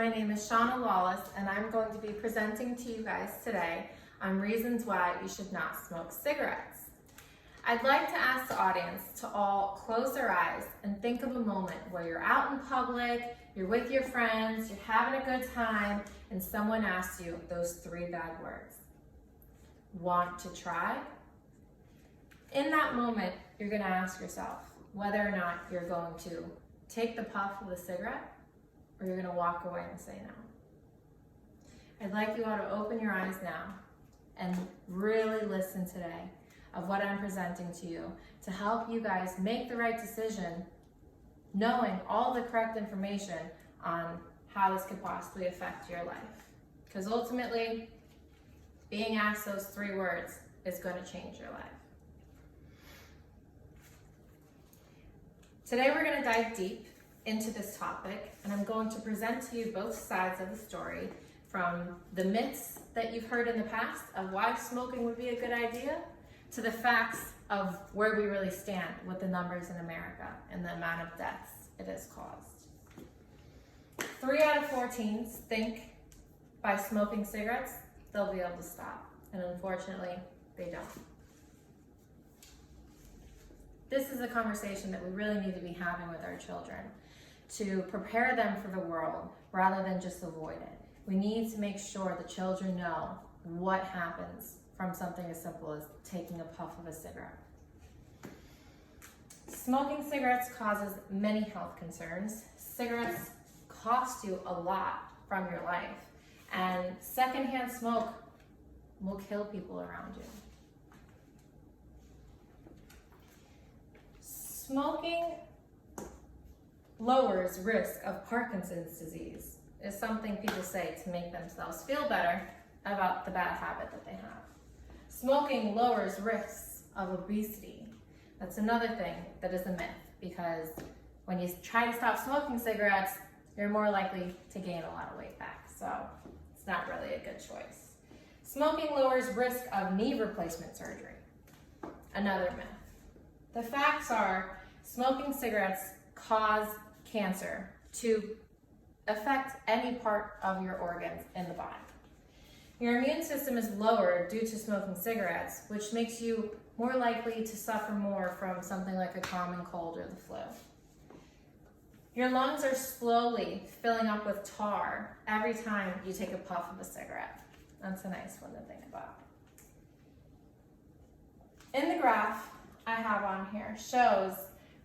my name is Shauna Wallace, and I'm going to be presenting to you guys today on reasons why you should not smoke cigarettes. I'd like to ask the audience to all close their eyes and think of a moment where you're out in public, you're with your friends, you're having a good time, and someone asks you those 3 bad words. Want to try? In that moment, you're going to ask yourself whether or not you're going to take the puff of the cigarette or you're going to walk away and say no. I'd like you all to open your eyes now and really listen today of what I'm presenting to you to help you guys make the right decision, knowing all the correct information on how this could possibly affect your life. Because ultimately, being asked those 3 words is going to change your life. Today we're going to dive deep into this topic, and I'm going to present to you both sides of the story, from the myths that you've heard in the past of why smoking would be a good idea to the facts of where we really stand with the numbers in America and the amount of deaths it has caused. 3 out of 4 teens think by smoking cigarettes they'll be able to stop, and unfortunately they don't. This is a conversation that we really need to be having with our children to prepare them for the world rather than just avoid it. We need to make sure the children know what happens from something as simple as taking a puff of a cigarette. Smoking cigarettes causes many health concerns. Cigarettes cost you a lot from your life, and secondhand smoke will kill people around you. Smoking lowers risk of Parkinson's disease, is something people say to make themselves feel better about the bad habit that they have. Smoking lowers risks of obesity. That's another thing that is a myth, because when you try to stop smoking cigarettes, you're more likely to gain a lot of weight back. So it's not really a good choice. Smoking lowers risk of knee replacement surgery. Another myth. The facts are smoking cigarettes cause cancer to affect any part of your organs in the body. Your immune system is lowered due to smoking cigarettes, which makes you more likely to suffer more from something like a common cold or the flu. Your lungs are slowly filling up with tar every time you take a puff of a cigarette. That's a nice one to think about. In the graph I have on here shows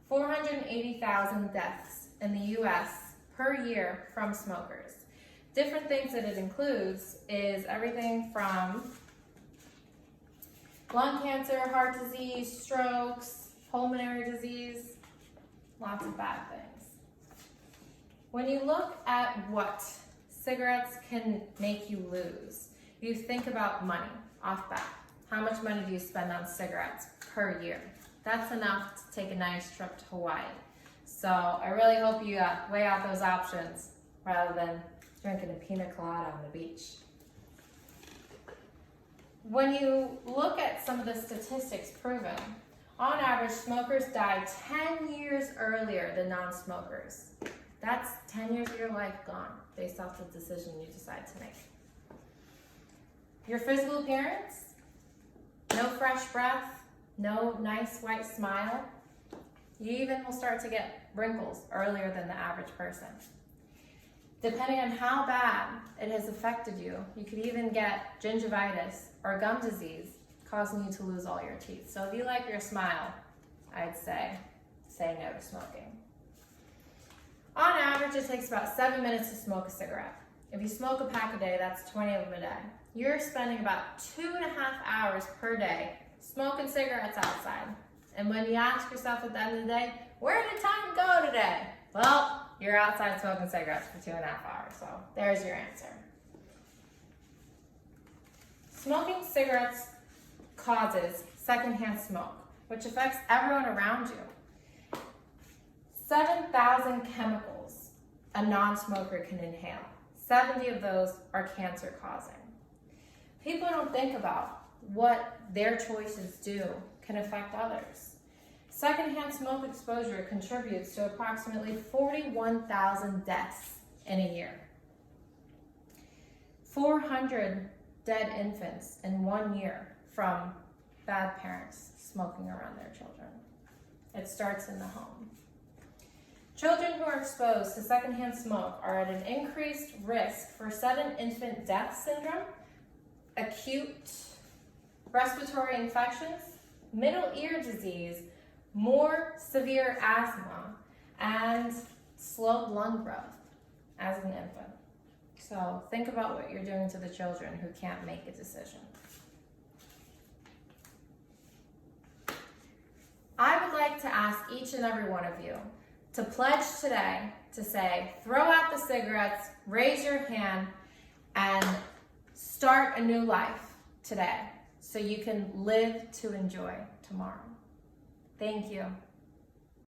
480,000 deaths in the US per year from smokers. Different things that it includes is everything from lung cancer, heart disease, strokes, pulmonary disease, lots of bad things. When you look at what cigarettes can make you lose, you think about money off bat. How much money do you spend on cigarettes per year? That's enough to take a nice trip to Hawaii. So I really hope you weigh out those options rather than drinking a pina colada on the beach. When you look at some of the statistics proven, on average, smokers die 10 years earlier than non-smokers. That's 10 years of your life gone based off the decision you decide to make. Your physical appearance, no fresh breath, no nice white smile. You even will start to get wrinkles earlier than the average person. Depending on how bad it has affected you, you could even get gingivitis or gum disease, causing you to lose all your teeth. So if you like your smile, I'd say no to smoking. On average, it takes about 7 minutes to smoke a cigarette. If you smoke a pack a day, that's 20 of them a day. You're spending about 2.5 hours per day smoking cigarettes outside. And when you ask yourself at the end of the day, where did time go today? Well, you're outside smoking cigarettes for 2.5 hours, so there's your answer. Smoking cigarettes causes secondhand smoke, which affects everyone around you. 7,000 chemicals a non-smoker can inhale. 70 of those are cancer causing. People don't think about what their choices do can affect others. Secondhand smoke exposure contributes to approximately 41,000 deaths in a year. 400 dead infants in 1 year from bad parents smoking around their children. It starts in the home. Children who are exposed to secondhand smoke are at an increased risk for sudden infant death syndrome, acute respiratory infections, middle ear disease, more severe asthma, and slowed lung growth as an infant. So think about what you're doing to the children who can't make a decision. I would like to ask each and every one of you to pledge today to say, throw out the cigarettes, raise your hand, and start a new life today so you can live to enjoy tomorrow. Thank you.